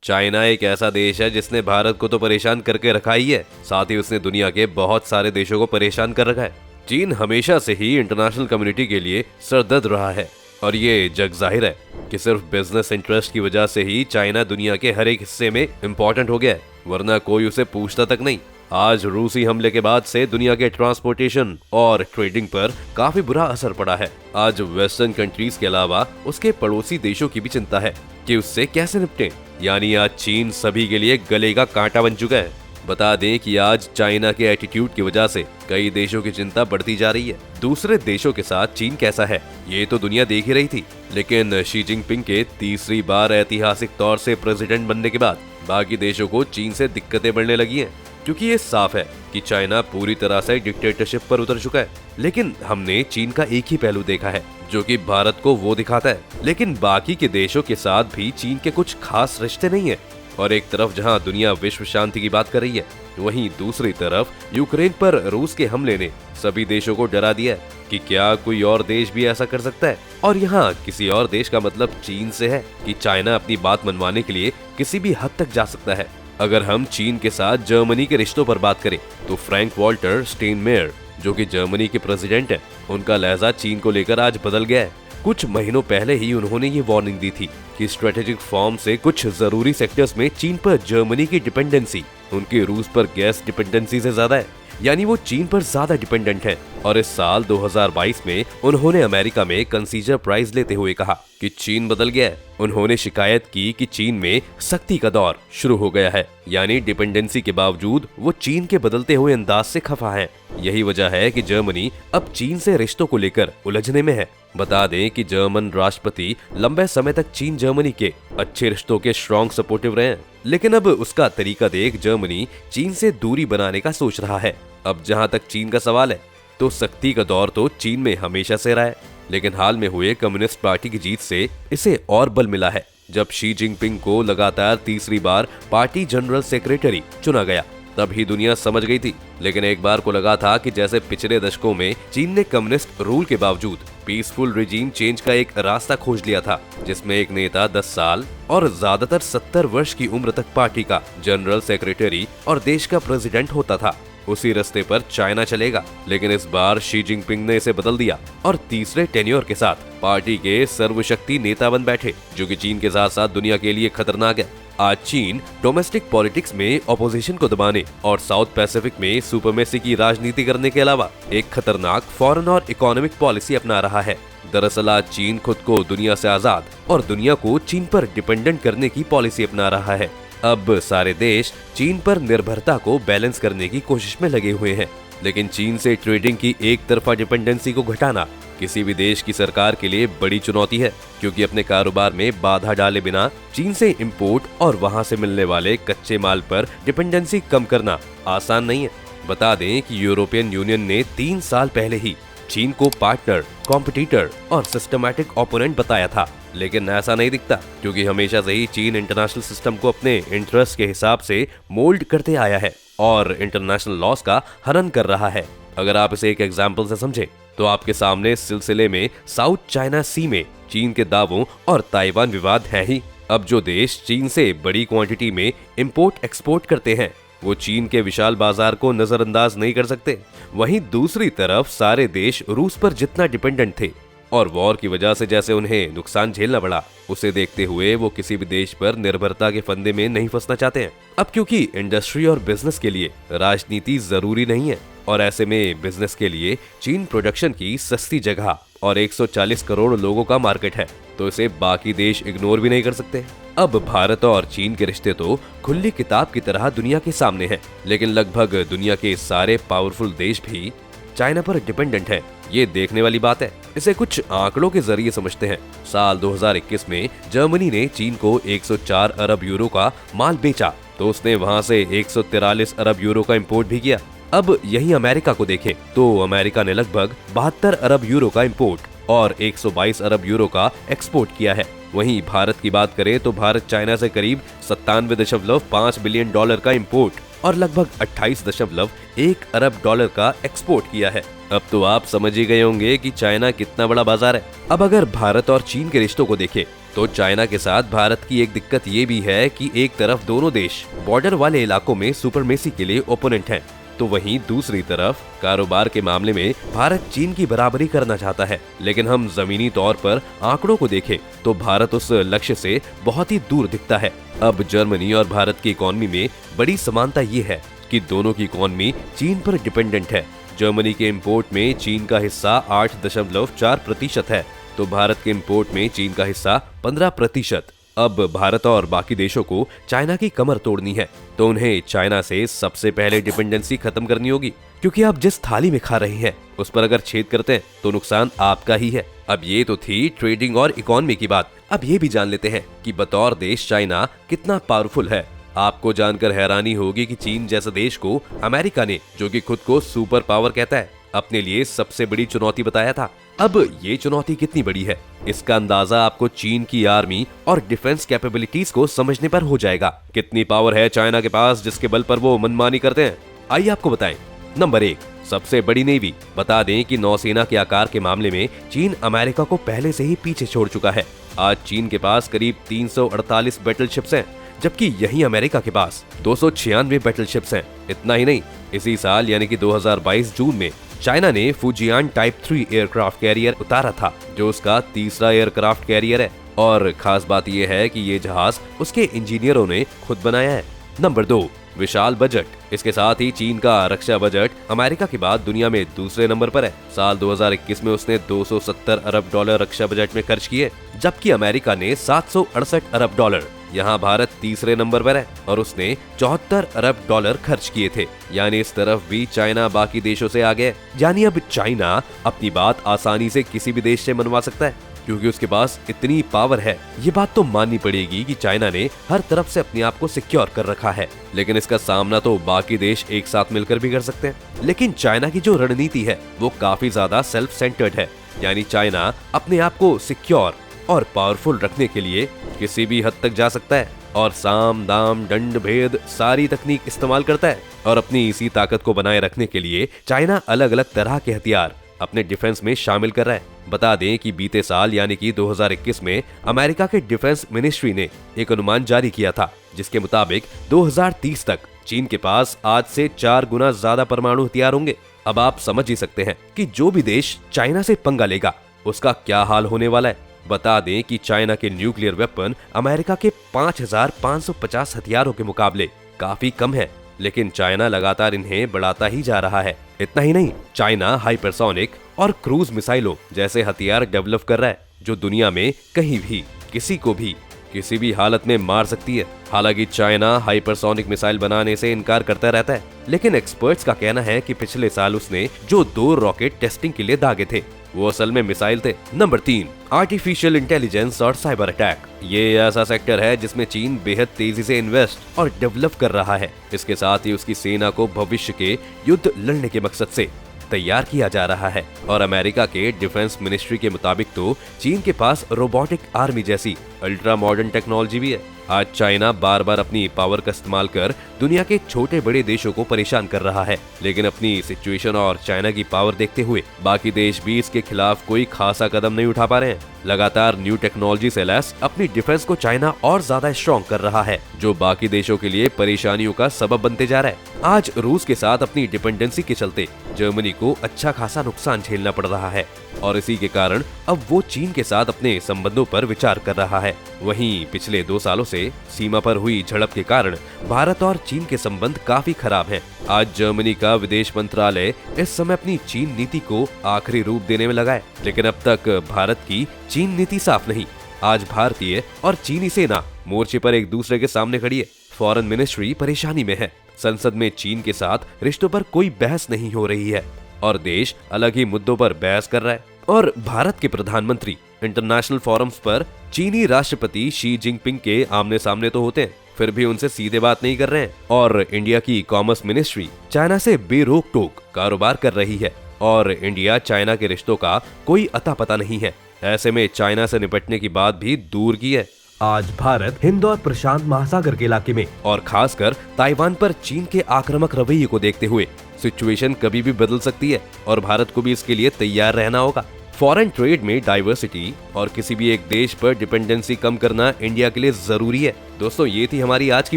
China एक ऐसा देश है जिसने भारत को तो परेशान करके रखा ही है, साथ ही उसने दुनिया के बहुत सारे देशों को परेशान कर रखा है। चीन हमेशा से ही इंटरनेशनल कम्युनिटी के लिए सरदर्द रहा है और ये जग जाहिर है कि सिर्फ बिजनेस इंटरेस्ट की वजह से ही चाइना दुनिया के हर एक हिस्से में इम्पोर्टेंट हो गया है, वरना कोई उसे पूछता तक नहीं। आज रूसी हमले के बाद से दुनिया के ट्रांसपोर्टेशन और ट्रेडिंग पर काफी बुरा असर पड़ा है। आज वेस्टर्न कंट्रीज के अलावा उसके पड़ोसी देशों की भी चिंता है कि उससे कैसे निपटें। यानी आज चीन सभी के लिए गले का कांटा बन चुका है। बता दें कि आज चाइना के एटीट्यूड की वजह से कई देशों की चिंता बढ़ती जा रही है। दूसरे देशों के साथ चीन कैसा है ये तो दुनिया देख ही रही थी, लेकिन शी जिनपिंग के तीसरी बार ऐतिहासिक तौर से प्रेसिडेंट बनने के बाद बाकी देशों को चीन से दिक्कतें बढ़ने लगी हैं, क्योंकि ये साफ है कि चाइना पूरी तरह से डिक्टेटरशिप पर उतर चुका है। लेकिन हमने चीन का एक ही पहलू देखा है जो कि भारत को वो दिखाता है, लेकिन बाकी के देशों के साथ भी चीन के कुछ खास रिश्ते नहीं है। और एक तरफ जहां दुनिया विश्व शांति की बात कर रही है, वहीं दूसरी तरफ यूक्रेन पर रूस के हमले ने सभी देशों को डरा दिया है कि क्या कोई और देश भी ऐसा कर सकता है। और यहाँ किसी और देश का मतलब चीन से है कि चाइना अपनी बात मनवाने के लिए किसी भी हद तक जा सकता है। अगर हम चीन के साथ जर्मनी के रिश्तों पर बात करें तो फ्रैंक वॉल्टर स्टेनमेयर, जो कि जर्मनी के प्रेसिडेंट हैं, उनका लहजा चीन को लेकर आज बदल गया है। कुछ महीनों पहले ही उन्होंने ये वार्निंग दी थी कि स्ट्रेटेजिक फॉर्म से कुछ जरूरी सेक्टर्स में चीन पर जर्मनी की डिपेंडेंसी उनके रूस पर गैस डिपेंडेंसी से ज्यादा है, यानी वो चीन पर ज्यादा डिपेंडेंट है। और इस साल 2022 में उन्होंने अमेरिका में कंसीजर प्राइज लेते हुए कहा कि चीन बदल गया है। उन्होंने शिकायत की कि चीन में सख्ती का दौर शुरू हो गया है, यानी डिपेंडेंसी के बावजूद वो चीन के बदलते हुए अंदाज से खफा है। यही वजह है कि जर्मनी अब चीन से रिश्तों को लेकर उलझने में है। बता दें कि जर्मन राष्ट्रपति लंबे समय तक चीन जर्मनी के अच्छे रिश्तों के स्ट्रॉन्ग सपोर्टिव रहे हैं, लेकिन अब उसका तरीका देख जर्मनी चीन से दूरी बनाने का सोच रहा है। अब जहां तक चीन का सवाल है तो सख्ती का दौर तो चीन में हमेशा से रहा है, लेकिन हाल में हुए कम्युनिस्ट पार्टी की जीत से इसे और बल मिला है। जब शी जिनपिंग को लगातार तीसरी बार पार्टी जनरल सेक्रेटरी चुना गया तब ही दुनिया समझ गई थी, लेकिन एक बार को लगा था कि जैसे पिछले दशकों में चीन ने कम्युनिस्ट रूल के बावजूद पीसफुल रिजीम चेंज का एक रास्ता खोज लिया था, जिसमें एक नेता 10 साल और ज्यादातर 70 वर्ष की उम्र तक पार्टी का जनरल सेक्रेटरी और देश का प्रेसिडेंट होता था। उसी रास्ते पर चाइना चलेगा, लेकिन इस बार शी जिनपिंग ने इसे बदल दिया और तीसरे टेन्योर के साथ पार्टी के सर्वशक्ति नेता बन बैठे, जो कि चीन के साथ साथ दुनिया के लिए खतरनाक है। आज चीन डोमेस्टिक पॉलिटिक्स में ऑपोजिशन को दबाने और साउथ पैसिफिक में सुपरमेसी की राजनीति करने के अलावा एक खतरनाक फॉरेन और इकोनॉमिक पॉलिसी अपना रहा है। दरअसल आज चीन खुद को दुनिया से आजाद और दुनिया को चीन पर डिपेंडेंट करने की पॉलिसी अपना रहा है। अब सारे देश चीन पर निर्भरता को बैलेंस करने की कोशिश में लगे हुए हैं, लेकिन चीन से ट्रेडिंग की एक तरफा डिपेंडेंसी को घटाना किसी भी देश की सरकार के लिए बड़ी चुनौती है, क्योंकि अपने कारोबार में बाधा डाले बिना चीन से इंपोर्ट और वहां से मिलने वाले कच्चे माल पर डिपेंडेंसी कम करना आसान नहीं है। बता दें कि यूरोपियन यूनियन ने 3 साल पहले ही चीन को पार्टनर, कॉम्पिटिटर और सिस्टमैटिक ओपोनेंट बताया था, लेकिन ऐसा नहीं दिखता, क्योंकि हमेशा से ही चीन इंटरनेशनल सिस्टम को अपने इंटरेस्ट के हिसाब से मोल्ड करते आया है और इंटरनेशनल लॉस का हनन कर रहा है। अगर आप इसे एक एग्जाम्पल से समझें तो आपके सामने इस सिलसिले में साउथ चाइना सी में चीन के दावों और ताइवान विवाद है ही। अब जो देश चीन से बड़ी क्वांटिटी में इंपोर्ट एक्सपोर्ट करते हैं वो चीन के विशाल बाजार को नजरअंदाज नहीं कर सकते। वहीं दूसरी तरफ सारे देश रूस पर जितना डिपेंडेंट थे और वॉर की वजह से जैसे उन्हें नुकसान झेलना पड़ा, उसे देखते हुए वो किसी भी देश पर निर्भरता के फंदे में नहीं फंसना चाहते हैं। अब क्योंकि इंडस्ट्री और बिजनेस के लिए राजनीति जरूरी नहीं है और ऐसे में बिजनेस के लिए चीन प्रोडक्शन की सस्ती जगह और 140 करोड़ लोगों का मार्केट है, तो इसे बाकी देश इग्नोर भी नहीं कर सकते। अब भारत और चीन के रिश्ते तो खुली किताब की तरह दुनिया के सामने हैं, लेकिन लगभग दुनिया के सारे पावरफुल देश भी चाइना पर डिपेंडेंट है। ये देखने वाली बात है। इसे कुछ आंकड़ों के जरिए समझते हैं। साल 2021 में जर्मनी ने चीन को 104 अरब यूरो का माल बेचा, तो उसने वहां से 143 अरब यूरो का इंपोर्ट भी किया। अब यही अमेरिका को देखें तो अमेरिका ने लगभग 72 अरब यूरो का इंपोर्ट और 122 अरब यूरो का एक्सपोर्ट किया है। वहीं भारत की बात करें तो भारत चाइना से करीब 97.5 बिलियन डॉलर का इंपोर्ट और लगभग 28.1 अरब डॉलर का एक्सपोर्ट किया है। अब तो आप समझ ही गए होंगे कि चाइना कितना बड़ा बाजार है। अब अगर भारत और चीन के रिश्तों को देखें तो चाइना के साथ भारत की एक दिक्कत ये भी है कि एक तरफ दोनों देश बॉर्डर वाले इलाकों में सुपरमेसी के लिए ओपोनेंट हैं, तो वहीं दूसरी तरफ कारोबार के मामले में भारत चीन की बराबरी करना चाहता है। लेकिन हम जमीनी तौर पर आंकड़ों को देखें तो भारत उस लक्ष्य से बहुत ही दूर दिखता है। अब जर्मनी और भारत की इकोनॉमी में बड़ी समानता ये है कि दोनों की इकोनॉमी चीन पर डिपेंडेंट है। जर्मनी के इंपोर्ट में चीन का हिस्सा 8.4% है, तो भारत के इंपोर्ट में चीन का हिस्सा 15%। अब भारत और बाकी देशों को चाइना की कमर तोड़नी है, तो उन्हें चाइना से सबसे पहले डिपेंडेंसी खत्म करनी होगी, क्योंकि आप जिस थाली में खा रहे हैं उस पर अगर छेद करते हैं तो नुकसान आपका ही है। अब ये तो थी ट्रेडिंग और इकोनॉमी की बात। अब ये भी जान लेते हैं कि बतौर देश चाइना कितना पावरफुल है। आपको जानकर हैरानी होगी कि चीन जैसे देश को अमेरिका ने, जो कि खुद को सुपर पावर कहता है, अपने लिए सबसे बड़ी चुनौती बताया था। अब ये चुनौती कितनी बड़ी है, इसका अंदाजा आपको चीन की आर्मी और डिफेंस कैपेबिलिटीज को समझने पर हो जाएगा। कितनी पावर है चाइना के पास जिसके बल पर वो मनमानी करते हैं, आइए आपको बताएं। नंबर 1, सबसे बड़ी नेवी। बता दें कि नौसेना के आकार के मामले में चीन अमेरिका को पहले से ही पीछे छोड़ चुका है। आज चीन के पास करीब 348 बैटलशिप्स हैं, जबकि यहीं अमेरिका के पास 296 बैटलशिप्स हैं। इतना ही नहीं, इसी साल यानी कि 2022 जून में चाइना ने फुजियान टाइप 3 एयरक्राफ्ट कैरियर उतारा था, जो उसका तीसरा एयरक्राफ्ट कैरियर है। और खास बात यह है कि ये जहाज उसके इंजीनियरों ने खुद बनाया है। नंबर 2, विशाल बजट। इसके साथ ही चीन का रक्षा बजट अमेरिका के बाद दुनिया में दूसरे नंबर पर है। साल 2021 में उसने 270 अरब डॉलर रक्षा बजट में खर्च किए, जबकि अमेरिका ने 768 अरब डॉलर। यहाँ भारत तीसरे नंबर पर है और उसने 74 अरब डॉलर खर्च किए थे। यानी इस तरफ भी चाइना बाकी देशों से आगे है। यानी अब चाइना अपनी बात आसानी से किसी भी देश से मनवा सकता है, क्योंकि उसके पास इतनी पावर है। ये बात तो माननी पड़ेगी कि चाइना ने हर तरफ से अपने आप को सिक्योर कर रखा है, लेकिन इसका सामना तो बाकी देश एक साथ मिलकर भी कर सकते हैं। लेकिन चाइना की जो रणनीति है वो काफी ज्यादा सेल्फ सेंटर्ड है। यानी चाइना अपने आप को सिक्योर और पावरफुल रखने के लिए किसी भी हद तक जा सकता है और साम दाम दंड भेद सारी तकनीक इस्तेमाल करता है। और अपनी इसी ताकत को बनाए रखने के लिए चाइना अलग अलग तरह के हथियार अपने डिफेंस में शामिल कर रहा है। बता दें कि बीते साल यानी कि 2021 में अमेरिका के डिफेंस मिनिस्ट्री ने एक अनुमान जारी किया था, जिसके मुताबिक 2030 तक चीन के पास आज से 4 गुना ज्यादा परमाणु हथियार होंगे। अब आप समझ ही सकते हैं कि जो भी देश चाइना से पंगा लेगा उसका क्या हाल होने वाला है। बता दें कि चाइना के न्यूक्लियर वेपन अमेरिका के 5550 हथियारों के मुकाबले काफी कम है, लेकिन चाइना लगातार इन्हें बढ़ाता ही जा रहा है। इतना ही नहीं, चाइना हाइपरसोनिक और क्रूज मिसाइलों जैसे हथियार डेवलप कर रहा है, जो दुनिया में कहीं भी किसी को भी किसी भी हालत में मार सकती है। हालांकि चाइना हाइपरसोनिक मिसाइल बनाने से इनकार करता रहता है, लेकिन एक्सपर्ट्स का कहना है कि पिछले साल उसने जो 2 रॉकेट टेस्टिंग के लिए दागे थे वो असल में मिसाइल थे। नंबर 3, आर्टिफिशियल इंटेलिजेंस और साइबर अटैक। ये ऐसा सेक्टर है जिसमें चीन बेहद तेजी से इन्वेस्ट और डेवलप कर रहा है। इसके साथ ही उसकी सेना को भविष्य के युद्ध लड़ने के मकसद से तैयार किया जा रहा है। और अमेरिका के डिफेंस मिनिस्ट्री के मुताबिक तो चीन के पास रोबोटिक आर्मी जैसी अल्ट्रा मॉडर्न टेक्नोलॉजी भी है। आज चाइना बार बार अपनी पावर का इस्तेमाल कर दुनिया के छोटे बड़े देशों को परेशान कर रहा है, लेकिन अपनी सिचुएशन और चाइना की पावर देखते हुए बाकी देश भी इसके खिलाफ कोई खासा कदम नहीं उठा पा रहे हैं। लगातार न्यू टेक्नोलॉजी से लैस अपनी डिफेंस को चाइना और ज्यादा स्ट्रॉन्ग कर रहा है, जो बाकी देशों के लिए परेशानियों का सबब बनते जा रहा है। आज रूस के साथ अपनी डिपेंडेंसी के चलते जर्मनी को अच्छा खासा नुकसान झेलना पड़ रहा है और इसी के कारण अब वो चीन के साथ अपने संबंधों पर विचार कर रहा है। वहीं पिछले 2 सालों से सीमा पर हुई झड़प के कारण भारत और चीन के संबंध काफी खराब हैं। आज जर्मनी का विदेश मंत्रालय इस समय अपनी चीन नीति को आखिरी रूप देने में लगा है, लेकिन अब तक भारत की चीन नीति साफ नहीं। आज भारतीय और चीनी सेना मोर्चे पर एक दूसरे के सामने खड़ी है। फॉरेन मिनिस्ट्री परेशानी में है। संसद में चीन के साथ रिश्तों पर कोई बहस नहीं हो रही है और देश अलग ही मुद्दों पर बहस कर रहा है। और भारत के प्रधानमंत्री इंटरनेशनल फोरम्स पर चीनी राष्ट्रपति शी जिनपिंग के आमने सामने तो होते हैं, फिर भी उनसे सीधे बात नहीं कर रहे हैं। और इंडिया की कॉमर्स मिनिस्ट्री चाइना से बेरोक टोक कारोबार कर रही है और इंडिया चाइना के रिश्तों का कोई अता पता नहीं है। ऐसे में चाइना से निपटने की बात भी दूर की है। आज भारत हिंद और प्रशांत महासागर के इलाके में और खासकर ताइवान पर चीन के आक्रामक रवैये को देखते हुए सिचुएशन कभी भी बदल सकती है और भारत को भी इसके लिए तैयार रहना होगा। फॉरेन ट्रेड में डाइवर्सिटी और किसी भी एक देश पर डिपेंडेंसी कम करना इंडिया के लिए जरूरी है। दोस्तों, ये थी हमारी आज की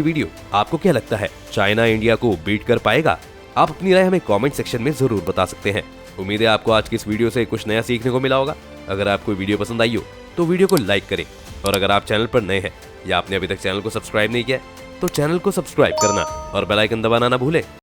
वीडियो। आपको क्या लगता है, चाइना इंडिया को बीट कर पाएगा? आप अपनी राय हमें कमेंट सेक्शन में जरूर बता सकते हैं। उम्मीद है आपको आज की इस वीडियो से कुछ नया सीखने को मिला होगा। अगर आपको वीडियो पसंद आई हो तो वीडियो को लाइक करें, और अगर आप चैनल पर नए हैं या आपने अभी तक चैनल को सब्सक्राइब नहीं किया तो चैनल को सब्सक्राइब करना और बेल आइकन दबाना ना भूलें।